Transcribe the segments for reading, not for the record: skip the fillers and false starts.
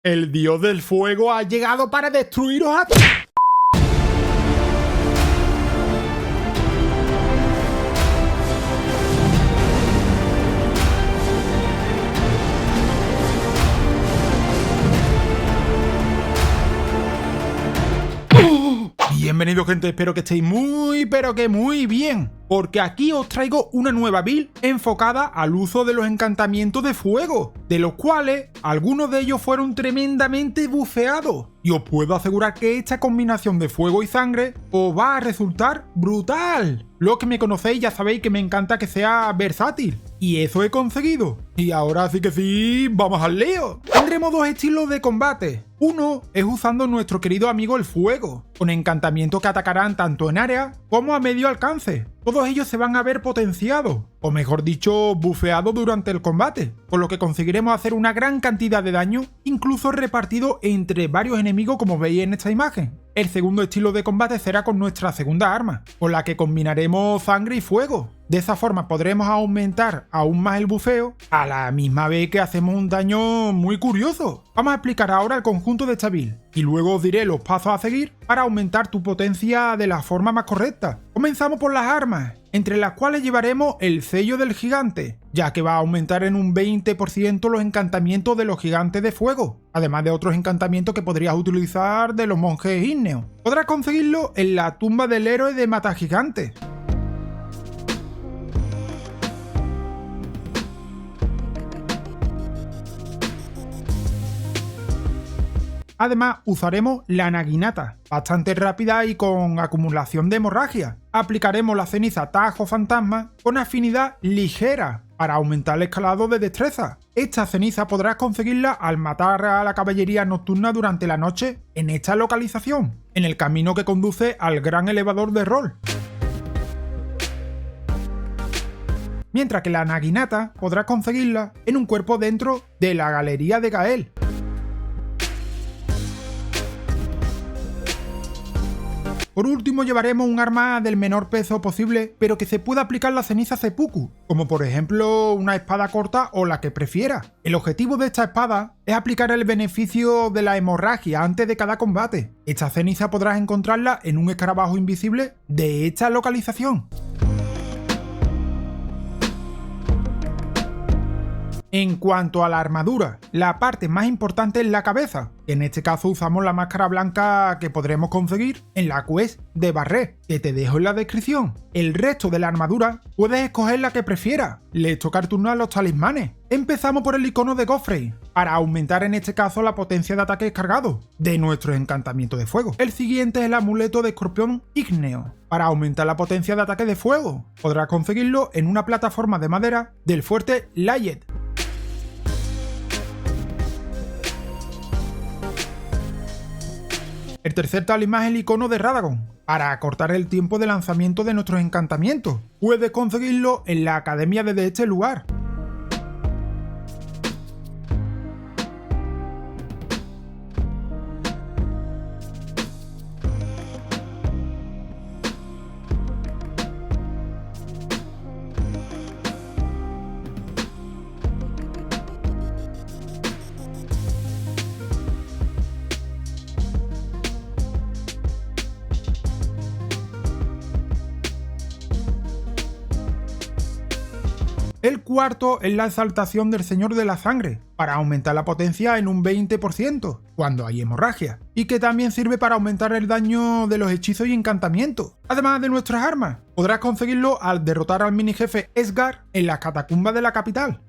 El dios del fuego ha llegado para destruiros a todos. Bienvenidos, gente, espero que estéis muy bien, porque aquí os traigo una nueva build enfocada al uso de los encantamientos de fuego, de los cuales algunos de ellos fueron tremendamente bufeados, y os puedo asegurar que esta combinación de fuego y sangre os va a resultar brutal. Los que me conocéis ya sabéis que me encanta que sea versátil, y eso he conseguido. Y ahora sí que sí, vamos al lío. Tendremos dos estilos de combate. Uno es usando nuestro querido amigo el fuego, con encantamientos que atacarán tanto en área como a medio alcance. Todos ellos se van a ver potenciados, o mejor dicho, bufeados durante el combate, con lo que conseguiremos hacer una gran cantidad de daño, incluso repartido entre varios enemigos como veis en esta imagen. El segundo estilo de combate será con nuestra segunda arma, con la que combinaremos sangre y fuego. De esa forma podremos aumentar aún más el bufeo, a la misma vez que hacemos un daño muy curioso. Vamos a explicar ahora el conjunto de esta build, y luego os diré los pasos a seguir para aumentar tu potencia de la forma más correcta. Comenzamos por las armas, entre las cuales llevaremos el sello del gigante, ya que va a aumentar en un 20% los encantamientos de los gigantes de fuego, además de otros encantamientos que podrías utilizar de los monjes ígneos. Podrás conseguirlo en la tumba del héroe de Matagigantes. Además, usaremos la naginata, bastante rápida y con acumulación de hemorragia. Aplicaremos la ceniza Tajo Fantasma con afinidad ligera para aumentar el escalado de destreza. Esta ceniza podrás conseguirla al matar a la caballería nocturna durante la noche en esta localización, en el camino que conduce al gran elevador de rol. Mientras que la naginata podrás conseguirla en un cuerpo dentro de la galería de Gael. Por último, llevaremos un arma del menor peso posible, pero que se pueda aplicar la ceniza seppuku, como por ejemplo una espada corta o la que prefiera. El objetivo de esta espada es aplicar el beneficio de la hemorragia antes de cada combate. Esta ceniza podrás encontrarla en un escarabajo invisible de esta localización. En cuanto a la armadura, la parte más importante es la cabeza. En este caso usamos la máscara blanca que podremos conseguir en la quest de Barret, que te dejo en la descripción. El resto de la armadura puedes escoger la que prefieras. Les toca turnar los talismanes. Empezamos por el icono de Godfrey, para aumentar en este caso la potencia de ataque cargado de nuestro encantamiento de fuego. El siguiente es el amuleto de escorpión ígneo, para aumentar la potencia de ataque de fuego. Podrás conseguirlo en una plataforma de madera del fuerte Layet. El tercer talismán es el icono de Radagon, para acortar el tiempo de lanzamiento de nuestros encantamientos. Puedes conseguirlo en la academia de este lugar. El cuarto es la exaltación del Señor de la Sangre, para aumentar la potencia en un 20% cuando hay hemorragia, y que también sirve para aumentar el daño de los hechizos y encantamientos. Además de nuestras armas, podrás conseguirlo al derrotar al mini jefe Esgar en las catacumbas de la capital.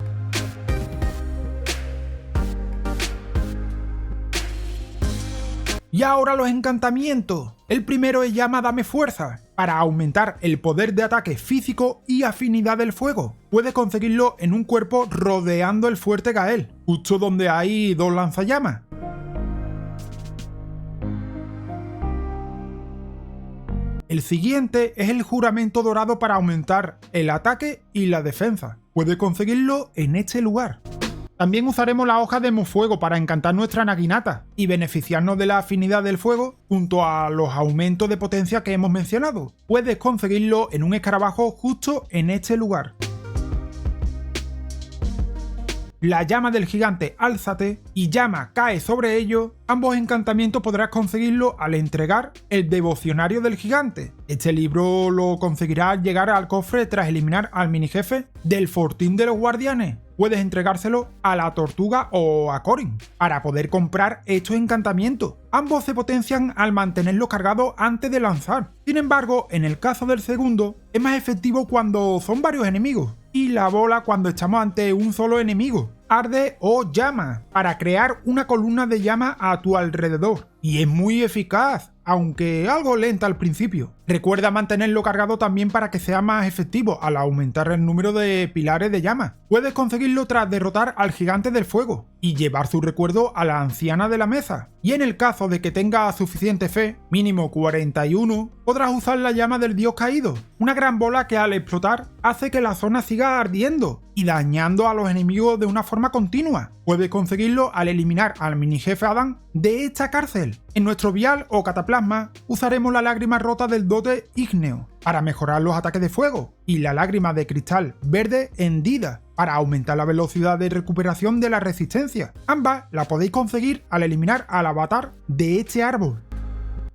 Y ahora los encantamientos. El primero es llama dame fuerza, para aumentar el poder de ataque físico y afinidad del fuego. Puedes conseguirlo en un cuerpo rodeando el fuerte Gael, justo donde hay dos lanzallamas. El siguiente es el juramento dorado para aumentar el ataque y la defensa. Puedes conseguirlo en este lugar. También usaremos la hoja de Mofuego para encantar nuestra naginata y beneficiarnos de la afinidad del fuego junto a los aumentos de potencia que hemos mencionado. Puedes conseguirlo en un escarabajo justo en este lugar. la llama del gigante Álzate y llama cae sobre ello, ambos encantamientos podrás conseguirlo al entregar el devocionario del gigante. Este libro lo conseguirás al llegar al cofre tras eliminar al minijefe del Fortín de los Guardianes. Puedes entregárselo a la Tortuga o a Corin para poder comprar estos encantamientos. Ambos se potencian al mantenerlo cargado antes de lanzar. Sin embargo, en el caso del segundo, es más efectivo cuando son varios enemigos, y la bola cuando estamos ante un solo enemigo. Arde o llama, para crear una columna de llama a tu alrededor. Y es muy eficaz, aunque algo lenta al principio. Recuerda mantenerlo cargado también para que sea más efectivo al aumentar el número de pilares de llama. Puedes conseguirlo tras derrotar al gigante del fuego y llevar su recuerdo a la anciana de la mesa. Y en el caso de que tenga suficiente fe, mínimo 41, podrás usar la llama del dios caído, una gran bola que al explotar hace que la zona siga ardiendo y dañando a los enemigos de una forma continua. Puedes conseguirlo al eliminar al mini jefe Adán de esta cárcel. En nuestro vial o cataplasma usaremos la lágrima rota del dote ígneo para mejorar los ataques de fuego y la lágrima de cristal verde hendida para aumentar la velocidad de recuperación de la resistencia. Ambas la podéis conseguir al eliminar al avatar de este árbol.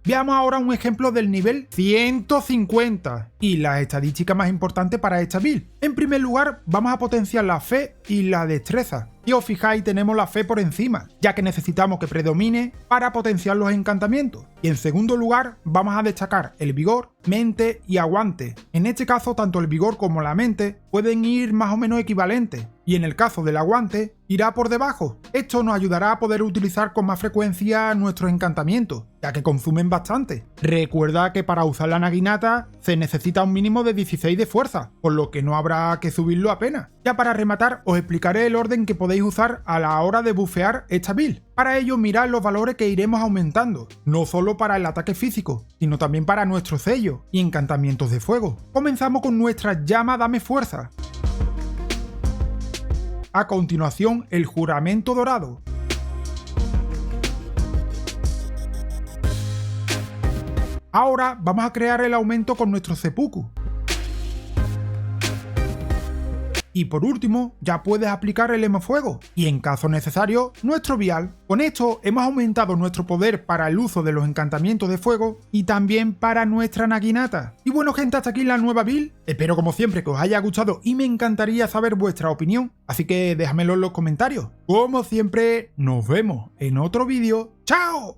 Veamos ahora un ejemplo del nivel 150 y las estadísticas más importantes para esta build. En primer lugar, vamos a potenciar la fe y la destreza. Si os fijáis, tenemos la fe por encima, ya que necesitamos que predomine para potenciar los encantamientos. Y en segundo lugar, vamos a destacar el vigor, mente y aguante. En este caso, tanto el vigor como la mente pueden ir más o menos equivalentes. Y en el caso del aguante, irá por debajo. Esto nos ayudará a poder utilizar con más frecuencia nuestros encantamientos, ya que consumen bastante. Recuerda que para usar la naginata se necesita un mínimo de 16 de fuerza, por lo que no habrá que subirlo apenas. Ya para rematar, os explicaré el orden que podéis usar a la hora de bufear esta build. Para ello, mirad los valores que iremos aumentando, no solo para el ataque físico, sino también para nuestro sello y encantamientos de fuego. Comenzamos con nuestra llama Dame Fuerza. A continuación, el juramento dorado. Ahora vamos a crear el aumento con nuestro seppuku. Y por último, ya puedes aplicar el hemofuego y en caso necesario, nuestro vial. Con esto hemos aumentado nuestro poder para el uso de los encantamientos de fuego y también para nuestra naginata. Y bueno gente, hasta aquí la nueva build. Espero como siempre que os haya gustado y me encantaría saber vuestra opinión, así que déjamelo en los comentarios. Como siempre, nos vemos en otro vídeo. ¡Chao!